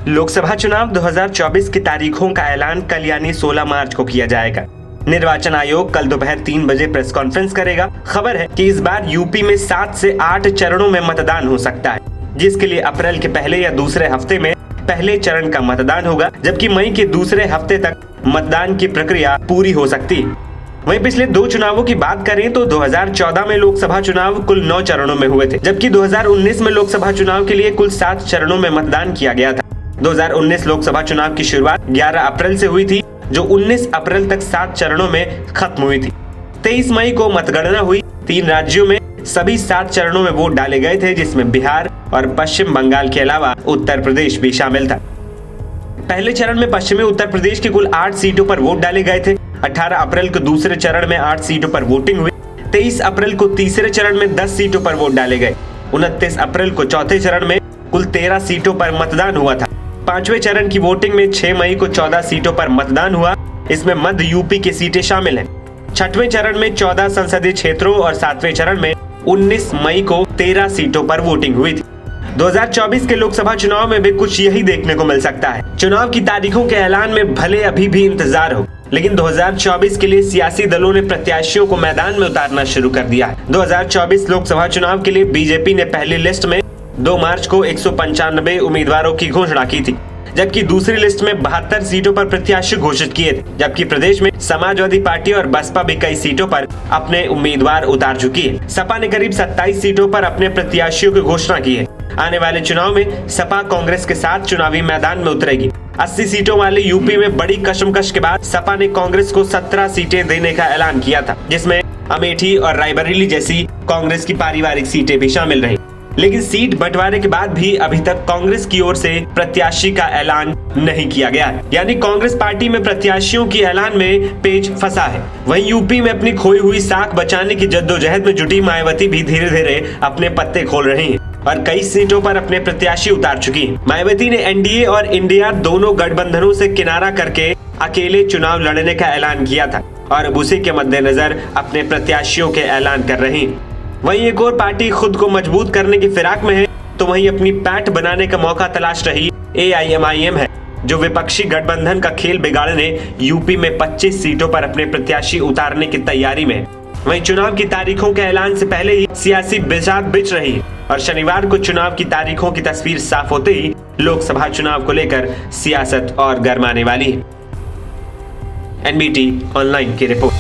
लोकसभा चुनाव 2024 की तारीखों का ऐलान कल यानी 16 मार्च को किया जाएगा। निर्वाचन आयोग कल दोपहर 3 बजे प्रेस कॉन्फ्रेंस करेगा। खबर है कि इस बार यूपी में 7 से 8 चरणों में मतदान हो सकता है, जिसके लिए अप्रैल के पहले या दूसरे हफ्ते में पहले चरण का मतदान होगा, जबकि मई के दूसरे हफ्ते तक मतदान की प्रक्रिया पूरी हो सकती है। वहीं पिछले 2 चुनावों की बात करें तो 2014 में लोकसभा चुनाव कुल 9 चरणों में हुए थे, जबकि 2019 में लोकसभा चुनाव के लिए कुल 7 चरणों में मतदान किया गया था। 2019 लोकसभा चुनाव की शुरुआत 11 अप्रैल से हुई थी, जो 19 अप्रैल तक 7 चरणों में खत्म हुई थी। 23 मई को मतगणना हुई। 3 राज्यों में सभी 7 चरणों में वोट डाले गए थे, जिसमें बिहार और पश्चिम बंगाल के अलावा उत्तर प्रदेश भी शामिल था। पहले चरण में पश्चिमी उत्तर प्रदेश की कुल 8 सीटों पर वोट डाले गए थे। 18 अप्रैल को दूसरे चरण में 8 सीटों पर वोटिंग हुई। 23 अप्रैल को तीसरे चरण में 10 सीटों पर वोट डाले गए। 29 अप्रैल को चौथे चरण में कुल 13 सीटों पर मतदान हुआ था। 5वें चरण की वोटिंग में 6 मई को 14 सीटों पर मतदान हुआ। इसमें मध्य यूपी की सीटें शामिल हैं। 6वें चरण में 14 संसदीय क्षेत्रों और 7वें चरण में 19 मई को 13 सीटों पर वोटिंग हुई थी। 2024 के लोकसभा चुनाव में भी कुछ यही देखने को मिल सकता है। चुनाव की तारीखों के ऐलान में भले अभी भी इंतजार हो, लेकिन 2024 के लिए सियासी दलों ने प्रत्याशियों को मैदान में उतारना शुरू कर दिया है। 2024 लोकसभा चुनाव के लिए बीजेपी ने पहली लिस्ट में 2 मार्च को 195 उम्मीदवारों की घोषणा की थी, जबकि दूसरी लिस्ट में 72 सीटों पर प्रत्याशी घोषित किए थे। जबकि प्रदेश में समाजवादी पार्टी और बसपा भी कई सीटों पर अपने उम्मीदवार उतार चुकी है। सपा ने करीब 27 सीटों पर अपने प्रत्याशियों की घोषणा की है। आने वाले चुनाव में सपा कांग्रेस के साथ चुनावी मैदान में उतरेगी। 80 सीटों वाले यूपी में बड़ी कशमकश के बाद सपा ने कांग्रेस को 17 सीटें देने का ऐलान किया था, जिसमें अमेठी और रायबरेली जैसी कांग्रेस की पारिवारिक सीटें भी शामिल रही। लेकिन सीट बंटवारे के बाद भी अभी तक कांग्रेस की ओर से प्रत्याशी का ऐलान नहीं किया गया, यानी कांग्रेस पार्टी में प्रत्याशियों की ऐलान में पेच फंसा है। वहीं यूपी में अपनी खोई हुई साख बचाने की जद्दोजहद में जुटी मायावती भी धीरे धीरे अपने पत्ते खोल रही हैं और कई सीटों पर अपने प्रत्याशी उतार चुकी हैं। मायावती ने एनडीए और इंडिया दोनों गठबंधनों से किनारा करके अकेले चुनाव लड़ने का ऐलान किया था और अब उसी के मद्देनजर अपने प्रत्याशियों के ऐलान कर रही हैं। वहीं एक और पार्टी खुद को मजबूत करने की फिराक में है, तो वहीं अपनी पैठ बनाने का मौका तलाश रही AIMIM है, जो विपक्षी गठबंधन का खेल बिगाड़ने यूपी में 25 सीटों पर अपने प्रत्याशी उतारने की तैयारी में है। वहीं चुनाव की तारीखों के ऐलान से पहले ही सियासी बिसात बिछ रही है और शनिवार को चुनाव की तारीखों की तस्वीर साफ होते ही लोकसभा चुनाव को लेकर सियासत और गरमाने वाली है। NBT ऑनलाइन की रिपोर्ट।